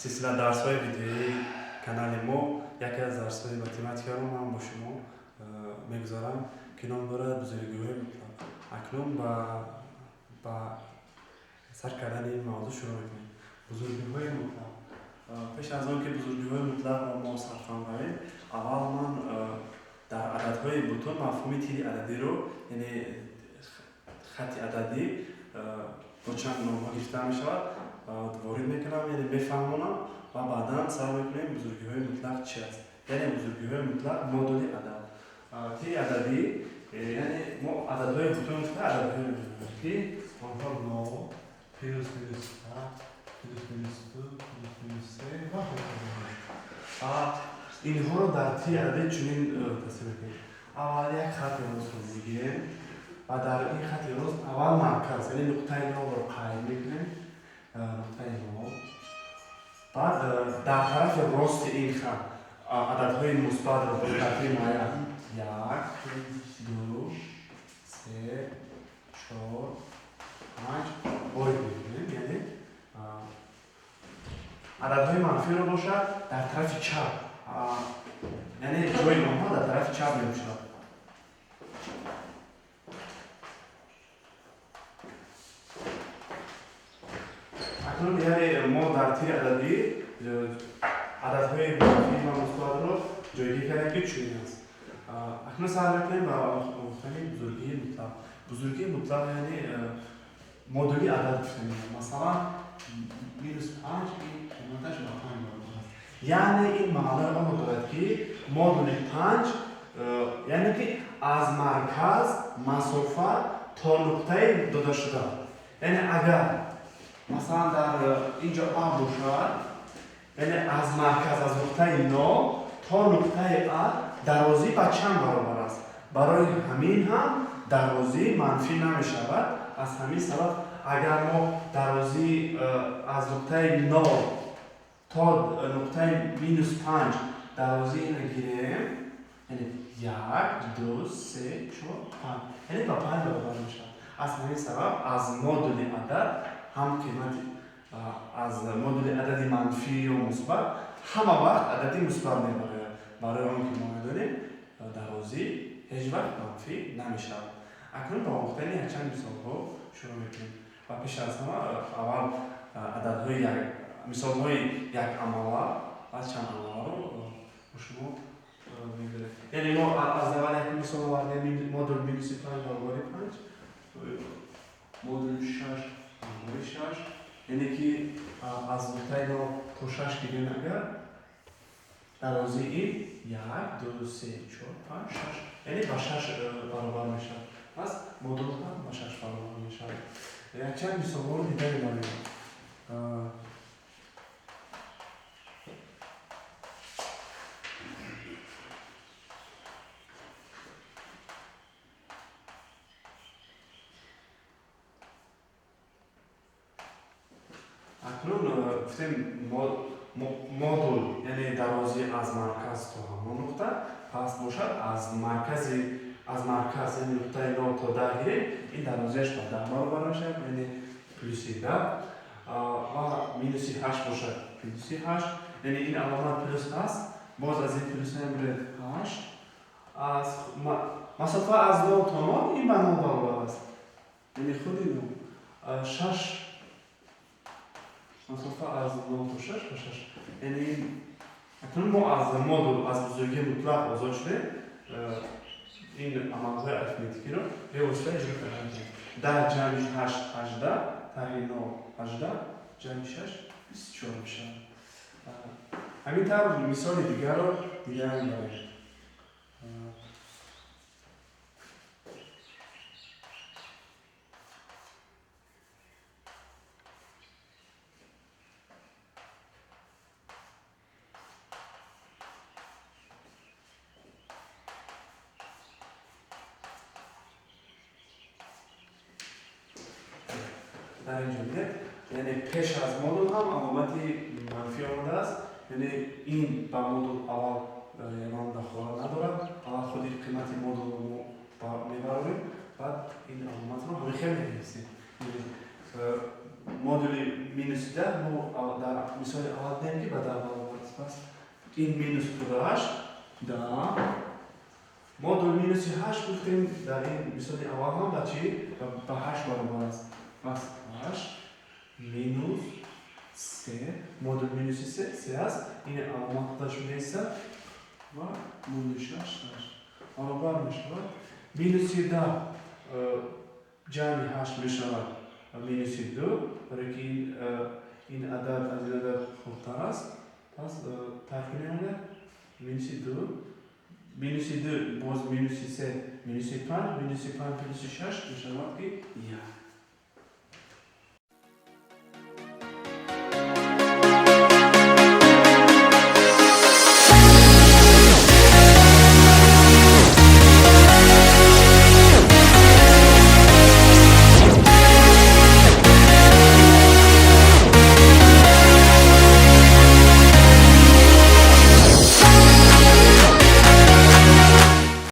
سلسله درس‌های ویدیویی کانال ما یکی از درس‌های متماتیک رو من با شما میگذارم که نام دارد بزرگی‌های مطلق. اکنون با سر کردن این موضوع شروع می‌کنیم. بزرگی‌های مطلق. پیش از آن که بزرگی‌های مطلق را ما سرفهم کنیم، اول من در عددهای بوتون مفهوم تیری عددی رو یعنی خط عددی با چند نام‌ها گرفته می‌شود وارد میکنم یعنی بفهمونم و بعدا سعی میکنیم بزرگی‌های مطلق چی است. یعنی بزرگی‌های مطلق مدل عدد. تیری عددی یعنی ما عددهای بوتون گفته عددهای که آنها 9 پلوس پلوس 7 پلوس پلوس 2 پلوس پلوس 3 و اینها رو در تیری عددی چنین تصویر کنیم. اول یک خط راست رو میگیریم و در این خط راست اول مرکز یعنی نقطه 9 رو قایم میکنیم. نقطه 9 بعد در طرف راست این خط عددهای مثبت رو به ترتیب معین 1 2 3 4 5 وارد میکنیم یعنی عددهای منفی رو باشد در طرف چپ یعنی جای آنها در طرف چپ میباشد. اکنون یعنی ما در تیر عددی عددهای منفی و مثبت رو جایگیری کردیم که چنین است. اکنون سعی می‌کنیم با گفتن بزرگی مطلق. بزرگی مطلق یعنی مدلی عدد گفتن. مثلا -5 این قیمتش با 5 است. یعنی این معنی آن دارد که مدل 5 یعنی که از مرکز مسافت تا نقطه داده شده. یعنی اگر مثلا در اینجا A باشد یعنی از مرکز از نقطه 9 تا نقطه A درازی به چند برابر است. برای همین هم درازی منفی نمی شود. از همین سبب اگر ما درازی از نقطه 9 تا نقطه -5 درازی نگیریم یعنی 1 2 3 4 5 یعنی به 5 برابر می شود. از همین سبب از مدل عدد هم قیمت از مدل عددی منفی و مثبت همه وقت عددی مثبت میبره. برای آن که ما میدونیم درازی هیچ وقت منفی نمیشود. اکنون با گفتن چند مثال‌ها شروع میکنیم و پیش از همه اول عددهای مثال‌های یک عمله و چند عمله رو با شما میگیریم. یعنی ما از اول یک مثال آوردیم مدل -5 برابر 5 مدل 6 برابر 6 یعنی که از نقطه 9 تا 6 گیریم اگر درازی این 1 2 3 4 5 6 یعنی با 6 برابر میشه. پس مدل هم با 6 برابر میشه. یک چند مثال رو دیگه داریم. اکنون گفتیم مدل یعنی درازی از مرکز تا همون نقطه پس باشد از مرکز یعنی نقطه 9 تا 10 گیریم این درازیش با 10 برابر میشه یعنی +10 و -8 باشد +8 یعنی این علامت پلوس هست باز از این پلوس میره 8 از مسافت از 9 تا 9 این به 9 برابر است یعنی خودی 6 مسافت از 9 تا 6 به 6 یعنی اکنون ما از مدل از بزرگی مطلق آزاد شده این عملهای اریتمتیکی رو به واسطه اجرا کردیم. 10 جمع 8 18 تقریبا 18 جمع 6 24 میشه. همینطور مثال دیگر رو دیگه داریم. در اینجا میده یعنی پیش از مدل هم علامتی منفی آمده است یعنی این با مدل اول یعنی دخل ندارد اول خودی قیمت مدل رو میبریم بعد این علامت رو همه خیلی می‌نویسیم модули минус да, ну, да, мисали авалденги бадавалбарас, бас. Ин минус тураш, да. Модуль минус 8 гуфтем, дар ин мисали аввал ҳам ба чӣ? Ба 8 баробар аст. Бас 8 минус 3, модуль минуси 3 аст. Ин аламатдаш меса ва модуль 6 баробар мешавад. Минуси 10 ҷамъи 8 мешавад. Минуси 2, барои ки ин адад аз ин адад хурдтар аст. Пас таркиб меояд. Минуси 2, минуси 2 боз минуси 3, минуси 5, минуси 5 плюси 6 мешавад ки 1.